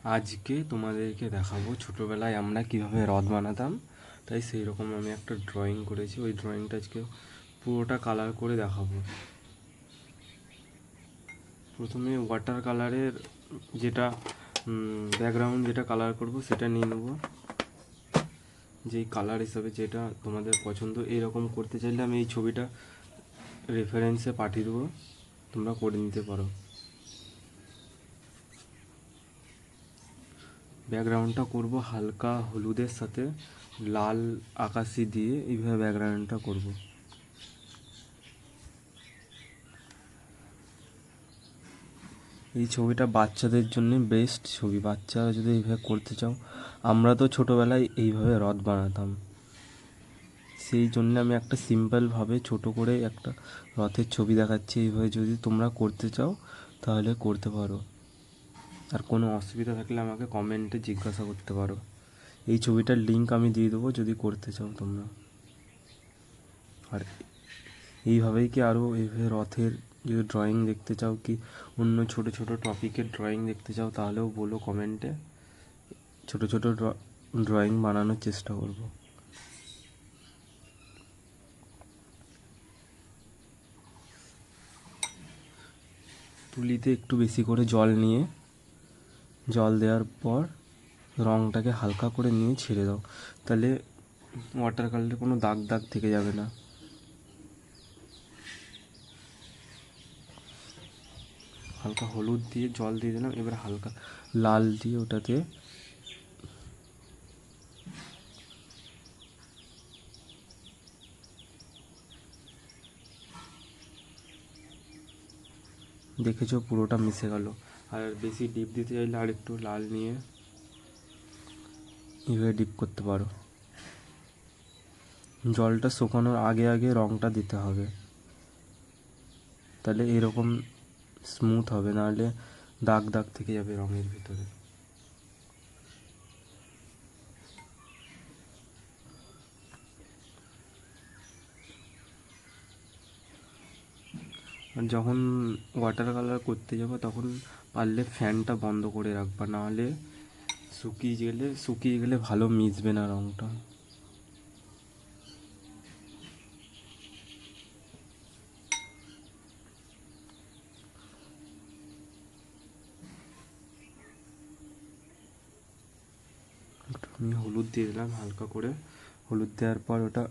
আজকে তোমাদেরকে দেখাবো ছোটোবেলায় আমরা কীভাবে হ্রদ বানাতাম। তাই সেই রকম আমি একটা ড্রয়িং করেছি, ওই ড্রয়িংটা আজকে পুরোটা কালার করে দেখাবো। প্রথমে ওয়াটার কালারের যেটা ব্যাকগ্রাউন্ড যেটা কালার করব সেটা নিয়ে নেবো, যেই কালার হিসাবে যেটা তোমাদের পছন্দ। এইরকম করতে চাইলে আমি এই ছবিটা রেফারেন্সে পাঠিয়ে দেবো, তোমরা করে নিতে পারো। ব্যাকগ্রাউন্ডটা করব হালকা হলুদের সাথে লাল আকাশি দিয়ে, এইভাবে ব্যাকগ্রাউন্ডটা করব। এই ছবিটা বাচ্চাদের জন্য বেস্ট ছবি, বাচ্চারা যদি এইভাবে করতে চাও। আমরা তো ছোটোবেলায় এইভাবে হ্রদ বানাতাম, সেই জন্য আমি একটা সিম্পলভাবে ছোট করে একটা রথের ছবি দেখাচ্ছি। এইভাবে যদি তোমরা করতে চাও তাহলে করতে পারো, আর কোনো অসুবিধা থাকলে আমাকে কমেন্টে জিজ্ঞাসা করতে পারো। এই ছবিটার লিঙ্ক আমি দিয়ে দেবো যদি করতে চাও তোমরা। আর এইভাবেই কি আরও এইভাবে রথের যদি ড্রয়িং দেখতে চাও, কি অন্য ছোট ছোট টপিকের ড্রয়িং দেখতে চাও, তাহলেও বলো কমেন্টে। ছোট ছোট ড্রয়িং বানানোর চেষ্টা করব। তুলিতে একটু বেশি করে জল নিয়ে, জল দেওয়ার পর রঙটাকে হালকা করে নিয়ে ছেড়ে দাও, তাহলে ওয়াটার কালারে কোনো দাগ দাগ থেকে যাবে না। হালকা হলুদ দিয়ে জল দিয়ে দিলাম, এবার হালকা লাল দিয়ে ওটাতে দেখেছো পুরোটা মিশে গেল। আর বেশি ডিপ দিতে চাইলে আর একটু লাল নিয়ে এভাবে ডিপ করতে পারো। জলটা শুকানোর আগে আগে রঙটা দিতে হবে, তাহলে এরকম স্মুথ হবে, নাহলে দাগ দাগ থেকে যাবে রঙের ভিতরে। আর যখন ওয়াটার কালার করতে যাবো তখন পারলে ফ্যানটা বন্ধ করে রাখবা, নাহলে শুকিয়ে গেলে ভালো মিশবে না রঙটা। আমি হলুদ দিয়ে দিলাম হালকা করে। হলুদ দেওয়ার পর ওটা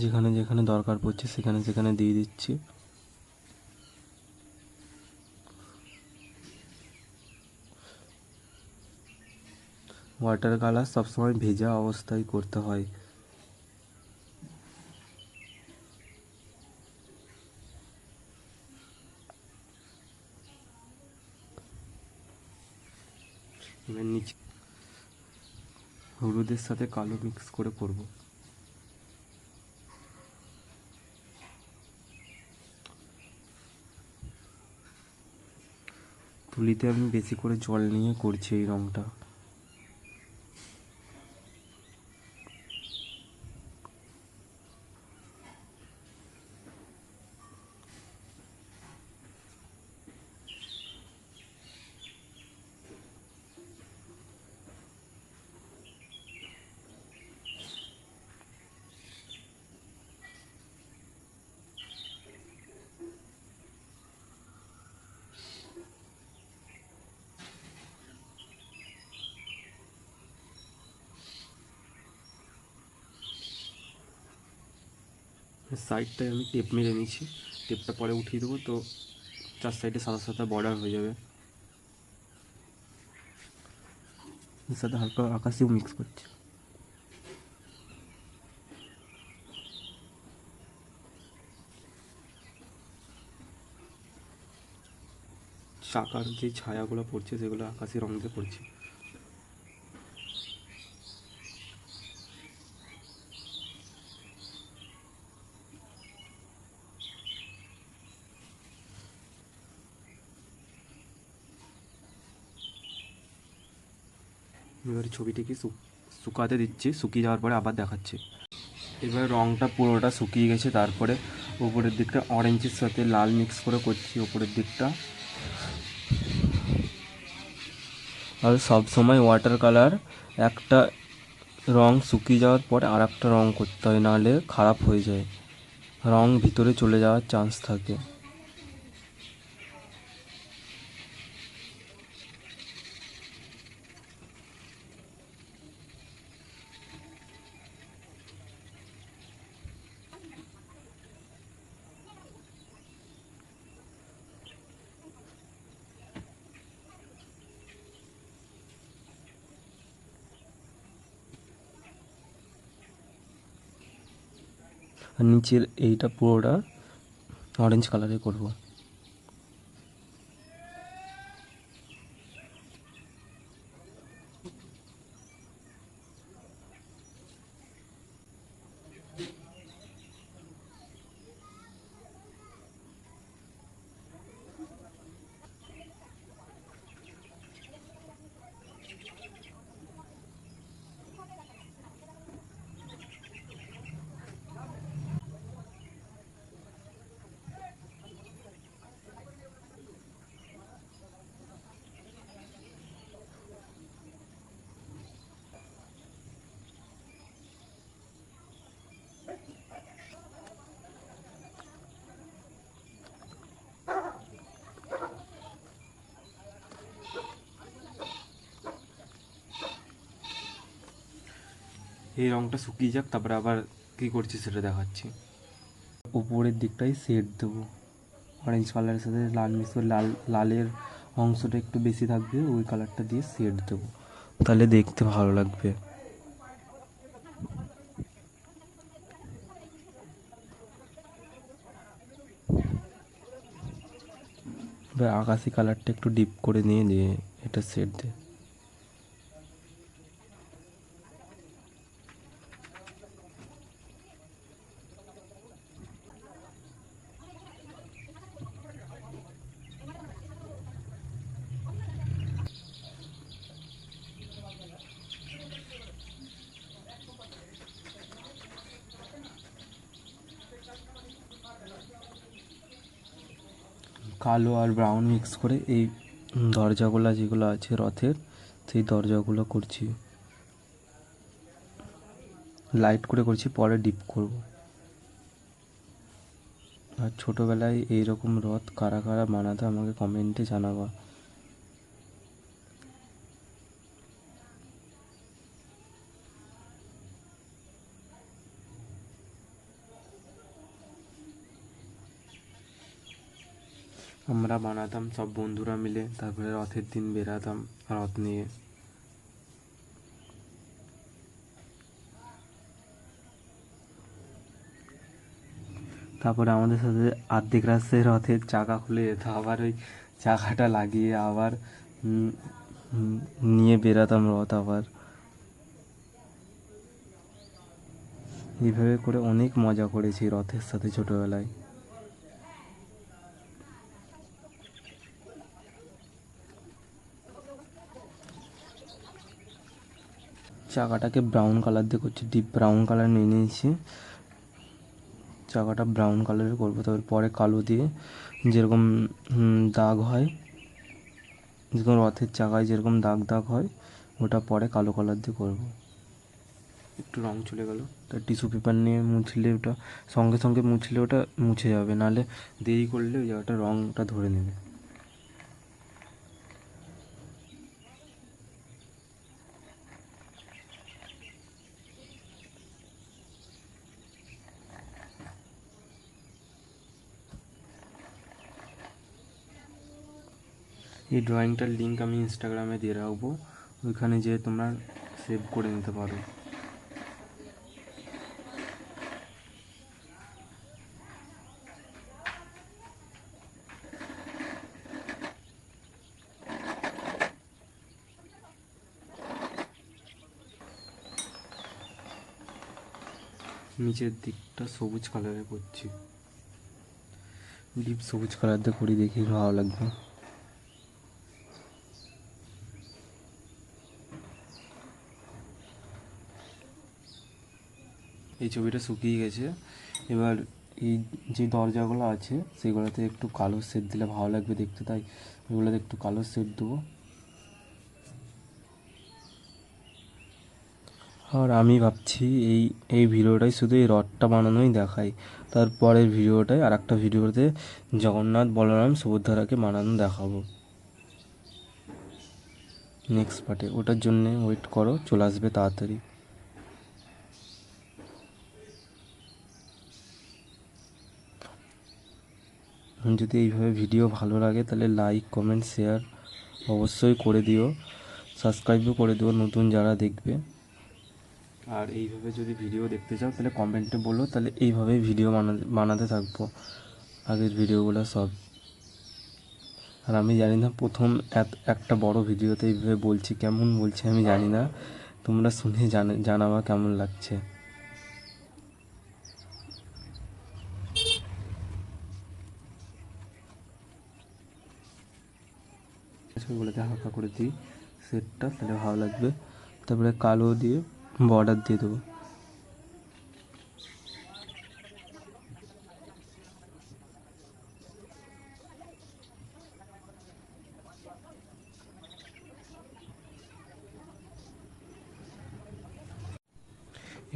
যেখানে যেখানে দরকার পড়ছে সেখানে সেখানে দিয়ে দিচ্ছি। ওয়াটার কালার সবসময় ভেজা অবস্থায় করতে হয়। এবার নিচে হলুদের সাথে কালো মিক্স করে করব। তুলিতে আমি বেশি করে জল নিয়ে করছি এই রঙটা। সাইডটায় আমি টেপ মেরে নিয়েছি, টেপটা পরে উঠিয়ে দেবো, তো চার সাইডে সাদা সাদা বর্ডার হয়ে যাবে। এর সাথে হালকা আকাশিও মিক্স করছি। চাকার যে ছায়াগুলো পড়ছে সেগুলো আকাশি রঙ দিয়ে পড়ছে। এবার ছবিটিকে শুকাতে দিচ্ছি, শুকিয়ে যাওয়ার পরে আবার দেখাচ্ছি। এবার রঙটা পুরোটা শুকিয়ে গেছে, তারপরে উপরের দিকটা অরেঞ্জের সাথে লাল মিক্স করে করছি উপরের দিকটা। আর সব সময় ওয়াটার কালার একটা রং শুকিয়ে যাওয়ার পরে আর একটা রং করতে হয়, নাহলে খারাপ হয়ে যায়, রং ভিতরে চলে যাওয়ার চান্স থাকে। আর নিচের এইটা পুরোটা অরেঞ্জ কালারে করব। এই রংটা শুকিয়ে যাক, তারপরে আবার কী করছি সেটা দেখাচ্ছি। উপরের দিকটাই শেড দেবো অরেঞ্জ কালারের সাথে লাল মিশিয়ে, লালের অংশটা একটু বেশি থাকবে, ওই কালারটা দিয়ে শেড দেবো, তাহলে দেখতে ভালো লাগবে। এবার আকাশি কালারটা একটু ডিপ করে নিয়ে দিয়ে এটা শেড দে। কালো আর ব্রাউন মিক্স করে এই দরজাগুলো যেগুলো আছে রথের, সেই দরজাগুলো করছি, লাইট করে করছি, পরে ডিপ করব। আর ছোটোবেলায় এইরকম রথ কারা কারা বানাতে আমাকে কমেন্টে জানাবা। আমরা বানাতাম সব বন্ধুরা মিলে, তারপরে রথের দিন বেরাতাম রথ নিয়ে। তারপরে আমাদের সাথে আর্ধেক রাস্তায় রথের চাকা খুলে যেত, আবার ওই চাকাটা লাগিয়ে আবার উম, উম, নিয়ে বেরাতাম রথ আবার। এইভাবে করে অনেক মজা করেছি রথের সাথে ছোটোবেলায়। চাকাটাকে ব্রাউন কালার দিয়ে করছি, ডিপ ব্রাউন কালার নিয়ে নিয়েছি, চাকাটা ব্রাউন কালারের করবো। তারপর পরে কালো দিয়ে যেরকম দাগ হয়, যেরকম রথের চাকায় যেরকম দাগ দাগ হয়, ওটা পরে কালো কালার দিয়ে করবো। একটু রং চলে গেল, তার টিস্যু পেপার নিয়ে মুছলে ওটা সঙ্গে সঙ্গে মুছলে ওটা মুছে যাবে, নাহলে দেরি করলে ওই জায়গাটা রংটা ধরে নেবে। এই ড্রয়িংটার লিঙ্ক আমি ইনস্টাগ্রামে দিয়ে রাখবো, ওইখানে যেয়ে তোমরা সেভ করে নিতে পারো। নিচের দিকটা সবুজ কালারে করছি, ডিপ সবুজ কালার দিয়ে করি, দেখি ভালো লাগবে। এই ছবিটা শুকিয়ে গেছে, এবার এই যে দরজাগুলো আছে সেগুলোতে একটু কালো শেড দিলে ভালো লাগবে দেখতে, তাই ওগুলোতে একটু কালো শেড দেবো। আর আমি ভাবছি এই এই ভিডিওটাই শুধু এই রথটা বানানোই দেখাই, তারপরের ভিডিওটায় আর একটা ভিডিওতে জগন্নাথ বলরাম সুভদ্রাকে বানানো দেখাবো নেক্সট পার্টে। ওটার জন্যে ওয়েট করো, চলে আসবে তাড়াতাড়ি। যদি এইভাবে ভিডিও ভালো লাগে তাহলে লাইক কমেন্ট শেয়ার অবশ্যই করে দিও, সাবস্ক্রাইবও করে দিও নতুন যারা দেখবে। আর এইভাবে যদি ভিডিও দেখতে চাও তাহলে কমেন্টে বলো, তাহলে এইভাবেই ভিডিও বানাতে থাকবো আগের ভিডিওগুলো সব। আর আমি জানি না প্রথম একটা বড় ভিডিওতে এইভাবে বলছি, কেমন বলছি আমি জানি না, তোমরা শুনে জানাবা কেমন লাগছে। ছবিগুলোতে হালকা করে দিই সেটটা, তাহলে ভালো লাগবে। তারপরে কালো দিয়ে বর্ডার দিয়ে দেবো।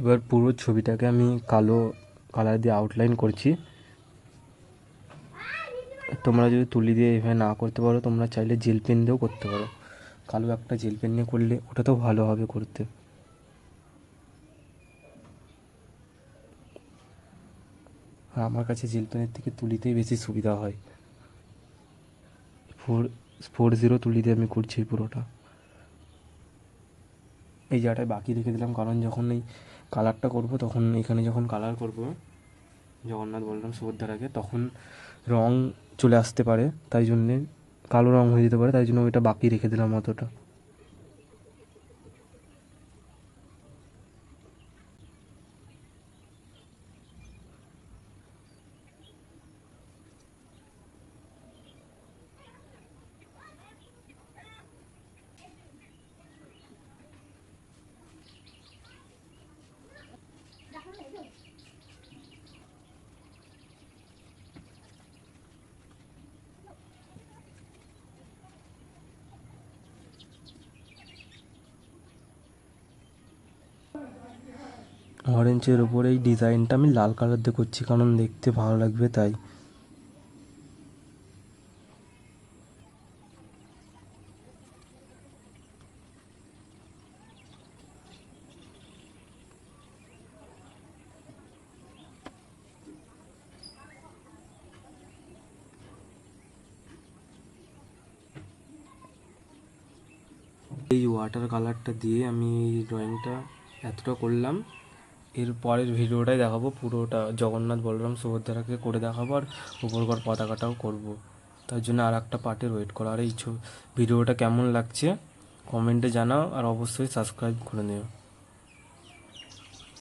এবার পুরো ছবিটাকে আমি কালো কালার দিয়ে আউটলাইন করছি। তোমরা যদি তুলি দিয়ে এভাবে না করতে পারো, তোমরা চাইলে জেল পেন দিয়েও করতে পারো। কালো একটা জেল পেন নিয়ে করলে ওটাতেও ভালো হবে করতে। আর আমার কাছে জেল পেনের থেকে তুলিতেই বেশি সুবিধা হয়। 440 তুলি দিয়ে আমি করছি পুরোটা। এই জায়গাটায় বাকি রেখে দিলাম, কারণ যখন এই কালারটা করব তখন এখানে যখন কালার করব জগন্নাথ বলরাম সুভদ্রাকে, তখন রং চলে আসতে পারে, তাই জন্যে কালো রং হয়ে যেতে পারে, তাই জন্য ওইটা বাকি রেখে দিলাম অতটা। অরেঞ্জের ওপরে এই ডিজাইনটা আমি লাল কালার দিয়ে করছি, কারণ দেখতে ভালো লাগবে তাই। এই ওয়াটার কালারটা দিয়ে আমি এই ড্রয়িংটা এতটা করলাম। এর পরের ভিডিওটাই দেখাবো, পুরোটা জগন্নাথ বলরাম সুভদ্রাকে করে দেখাবো, আর উপরকার পতাকাটাও করব। তার জন্য আর একটা পার্টের ওয়েট করো। আর এই ভিডিওটা কেমন লাগছে কমেন্টে জানাও, আর অবশ্যই সাবস্ক্রাইব করে নিও।